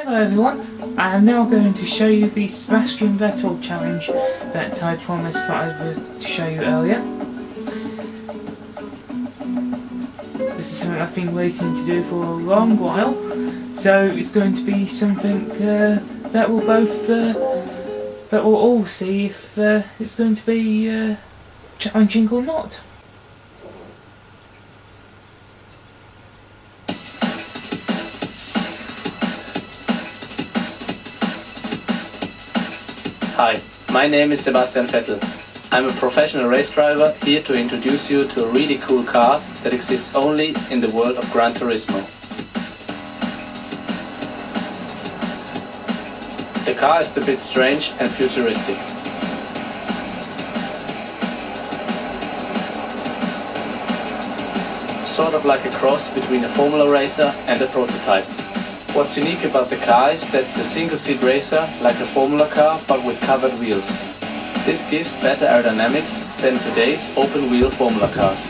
Hello everyone, I am now going to show you the Sebastian Vettel challenge that I promised that I would show you earlier. This is something I've been waiting to do for a long while, so it's going to be something that we'll all see if it's going to be challenging or not. Hi, my name is Sebastian Vettel. I'm a professional race driver here to introduce you to a really cool car that exists only in the world of Gran Turismo. The car is a bit strange and futuristic. Sort of like a cross between a Formula racer and a prototype. What's unique about the car is that it's a single-seat racer like a Formula car but with covered wheels. This gives better aerodynamics than today's open-wheel Formula cars.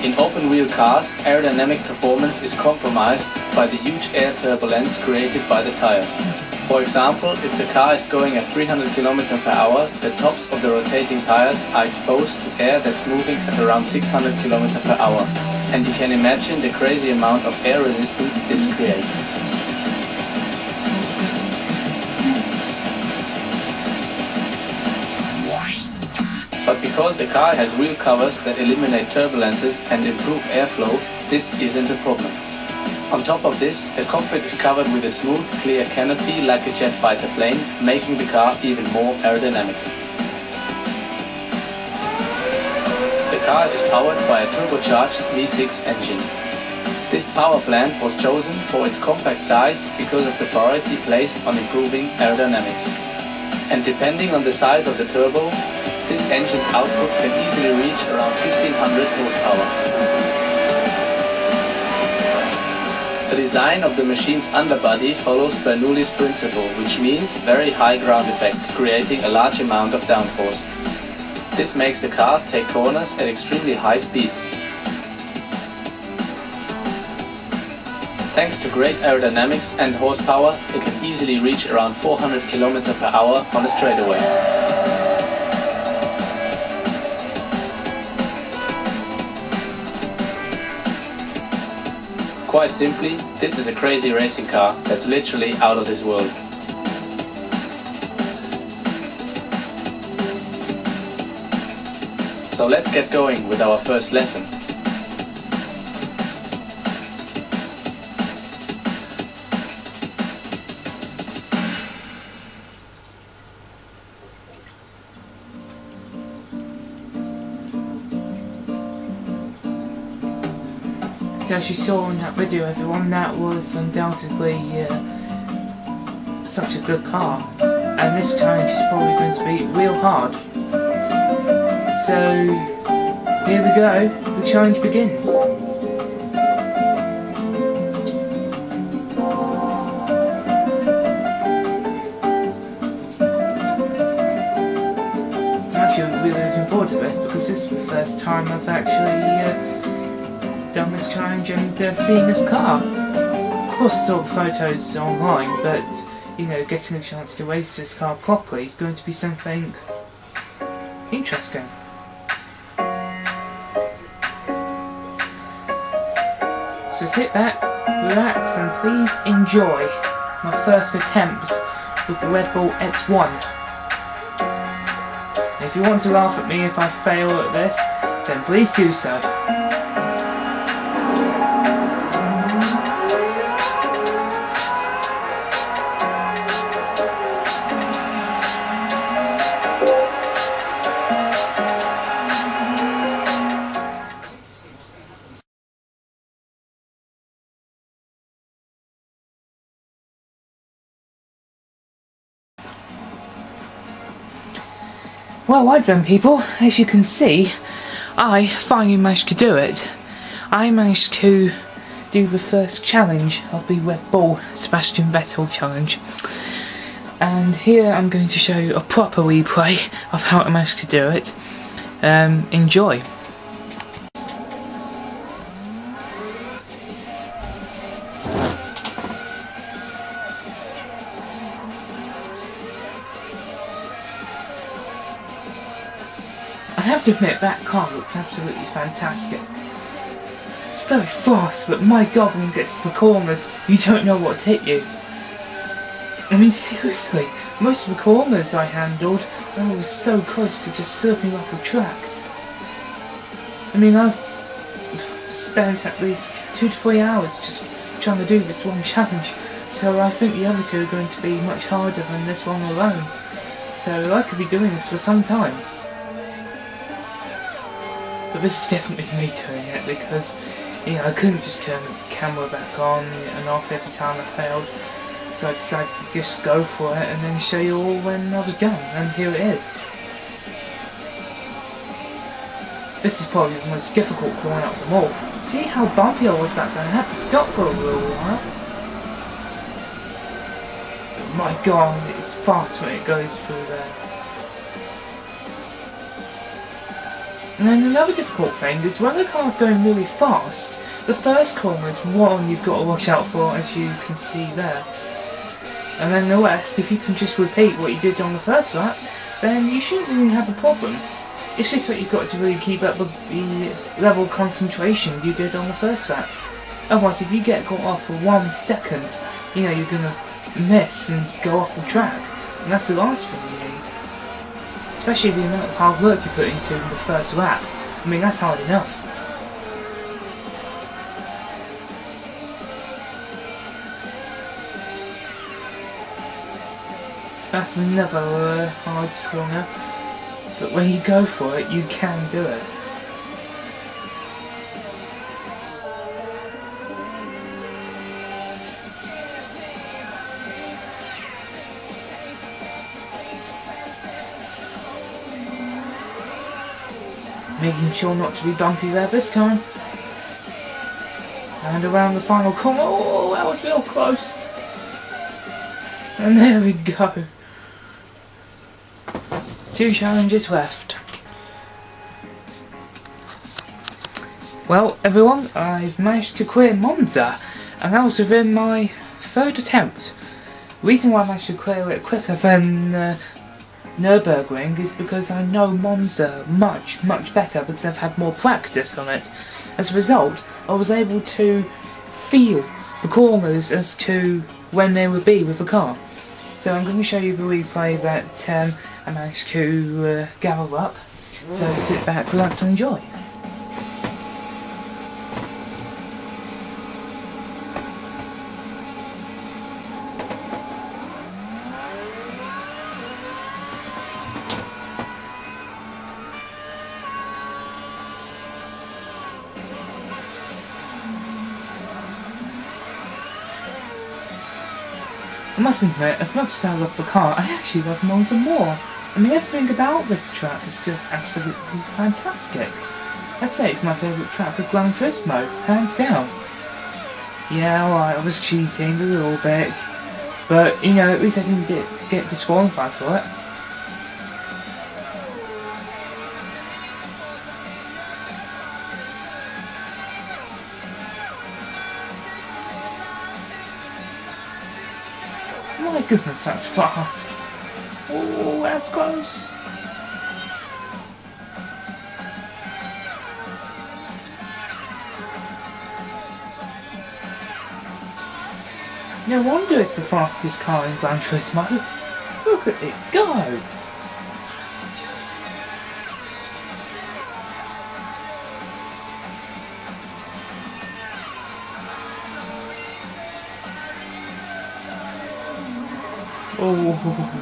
In open-wheel cars, aerodynamic performance is compromised by the huge air turbulence created by the tires. For example, if the car is going at 300 km per hour, the tops of the rotating tires are exposed to air that's moving at around 600 km per hour. And you can imagine the crazy amount of air resistance this creates. But because the car has wheel covers that eliminate turbulences and improve airflow, this isn't a problem. On top of this, the cockpit is covered with a smooth, clear canopy like a jet fighter plane, making the car even more aerodynamic. The car is powered by a turbocharged V6 engine. This power plant was chosen for its compact size because of the priority placed on improving aerodynamics. And depending on the size of the turbo, this engine's output can easily reach around 1500 horsepower. The design of the machine's underbody follows Bernoulli's principle, which means very high ground effect, creating a large amount of downforce. This makes the car take corners at extremely high speeds. Thanks to great aerodynamics and horsepower, it can easily reach around 400 km per hour on a straightaway. Quite simply, this is a crazy racing car that's literally out of this world. So let's get going with our first lesson. So as you saw in that video everyone, that was undoubtedly such a good car, and this challenge is probably going to be real hard. So here we go, the challenge begins. I'm actually really looking forward to this because this is the first time I've actually done this challenge and seeing this car. Of course I saw the photos online, but you know, getting a chance to race this car properly is going to be something interesting. So sit back, relax and please enjoy my first attempt with the Red Bull X1. And if you want to laugh at me if I fail at this, then please do so. Well, right then people, as you can see, I finally managed to do it. I managed to do the first challenge of the Red Bull Sebastian Vettel challenge. And here I'm going to show you a proper replay of how I managed to do it. Enjoy. to admit, that car looks absolutely fantastic. It's very fast, but my god, when it gets to the corners, you don't know what's hit you. I mean, seriously, most of the corners I handled, I was so close to just circling off the track. I mean, I've spent at least 2 to 3 hours just trying to do this one challenge, so I think the other two are going to be much harder than this one alone. So I could be doing this for some time. But this is definitely me doing it because, you know, I couldn't just turn the camera back on and off every time I failed. So I decided to just go for it and then show you all when I was done, and here it is. This is probably the most difficult going out of them all. See how bumpy I was back then? I had to stop for a little while. But my god, it's fast when it goes through there. And then another difficult thing is when the car's going really fast, the first corner is one you've got to watch out for, as you can see there. And then the rest, if you can just repeat what you did on the first lap, then you shouldn't really have a problem. It's just that you've got to really keep up with the level of concentration you did on the first lap. Otherwise, if you get caught off for 1 second, you know, you're going to miss and go off the track. And that's the last thing you need. Especially the amount of hard work you put into the first lap. I mean, that's hard enough. That's another hard corner, but when you go for it, you can do it. Making sure not to be bumpy there this time. And around the final corner, oh, that was real close. And there we go. 2 challenges left. Well, everyone, I've managed to clear Monza, and that was within my 3rd attempt. The reason why I managed to clear it quicker than Nürburgring is because I know Monza much better because I've had more practice on it. As a result, I was able to feel the corners as to when they would be with the car. So I'm going to show you the replay that I managed to gather up. So sit back, relax and enjoy. I must admit, as much as I love the car, I actually love Monza more. I mean, everything about this track is just absolutely fantastic. I'd say it's my favourite track of Gran Turismo, hands down. Yeah, alright, I was cheating a little bit, but, you know, at least I didn't get disqualified for it. My goodness, that's fast. Oh, that's close. No wonder it's the fastest car in Gran Turismo. Look at it go! Oh,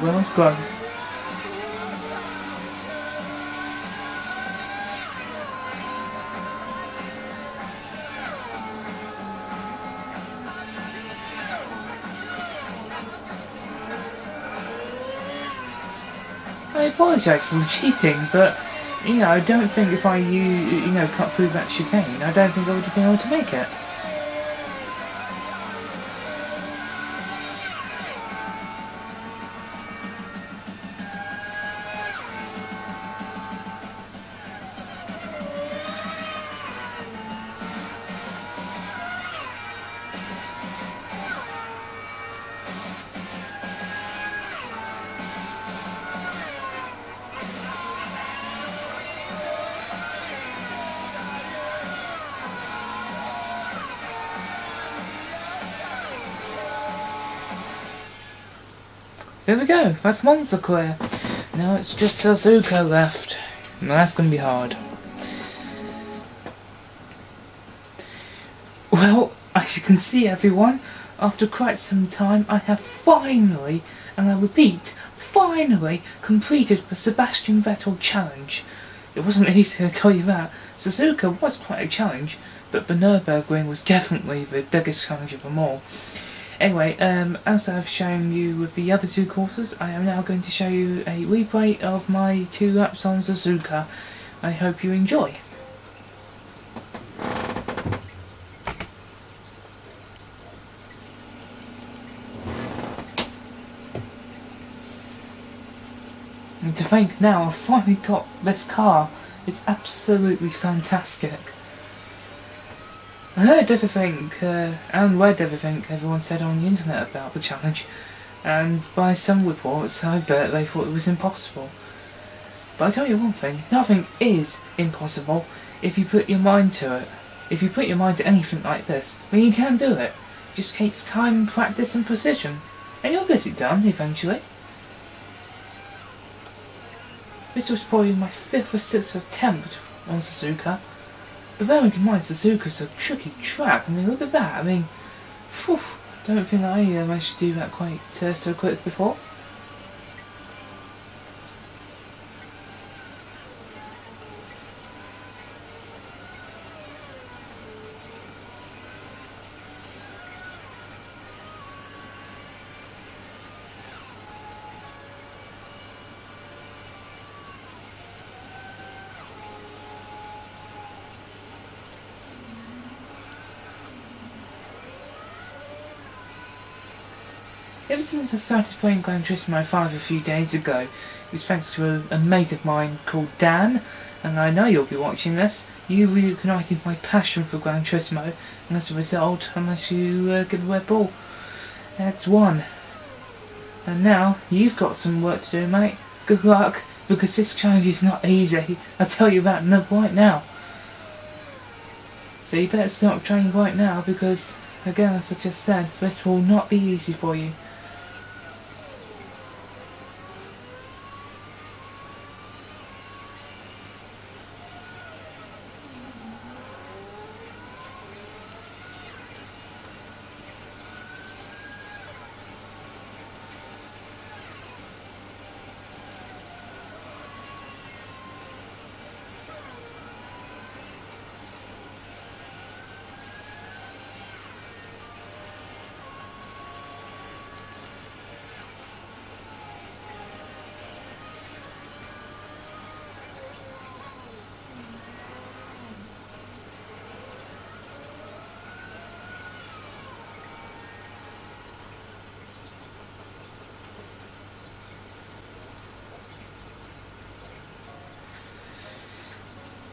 that was close. I apologise for the cheating, but, you know, I don't think if I, cut through that chicane, I don't think I would have been able to make it. There we go, that's Monza clear. Now it's just Suzuka left. Now that's gonna be hard. Well, as you can see everyone, after quite some time I have finally, and I repeat, finally completed the Sebastian Vettel challenge. It wasn't easy, I'll tell you that. Suzuka was quite a challenge, but the Nürburgring was definitely the biggest challenge of them all. Anyway, as I've shown you with the other two courses, I am now going to show you a replay of my 2 laps on Suzuka. I hope you enjoy. And to think now, I've finally got this car. It's absolutely fantastic. I heard everything, and read everything everyone said on the internet about the challenge, and by some reports I bet they thought it was impossible. But I tell you one thing, nothing is impossible if you put your mind to it. If you put your mind to anything like this, then you can do it. It just takes time, practice and precision, and you'll get it done eventually. This was probably my 5th or 6th attempt on Suzuka. But bearing in mind Suzuka's a tricky track, I mean look at that, I mean, phew, don't think I managed to do that quite so quick before. Ever since I started playing Gran Turismo 5 a few days ago, it was thanks to a mate of mine called Dan, and I know you'll be watching this. You reignited my passion for Gran Turismo, and as a result, I managed to get the Red Bull X1. And now, you've got some work to do, mate. Good luck, because this challenge is not easy. I'll tell you that right now. So you better start training right now, because, again, as I just said, this will not be easy for you.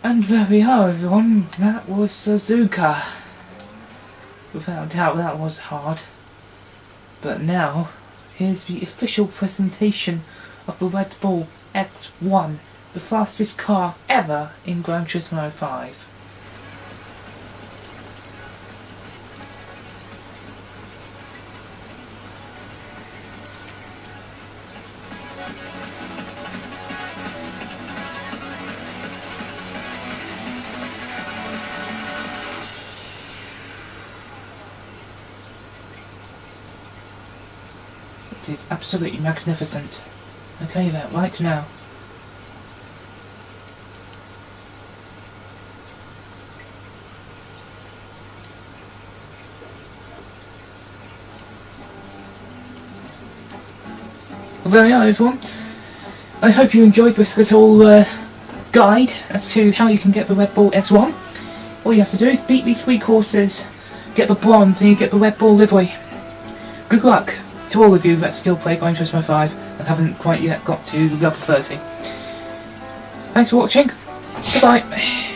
And there we are everyone, that was Suzuka. Without doubt that was hard. But now, here's the official presentation of the Red Bull X1, the fastest car ever in Gran Turismo 5. It is absolutely magnificent. I tell you that right now. Well, there we are everyone. I hope you enjoyed this little guide as to how you can get the Red Bull X1. All you have to do is beat these 3 courses, get the bronze and you get the Red Bull livery. Good luck to all of you that still play Gran Turismo 5 and haven't quite yet got to level 30. Thanks for watching. Goodbye.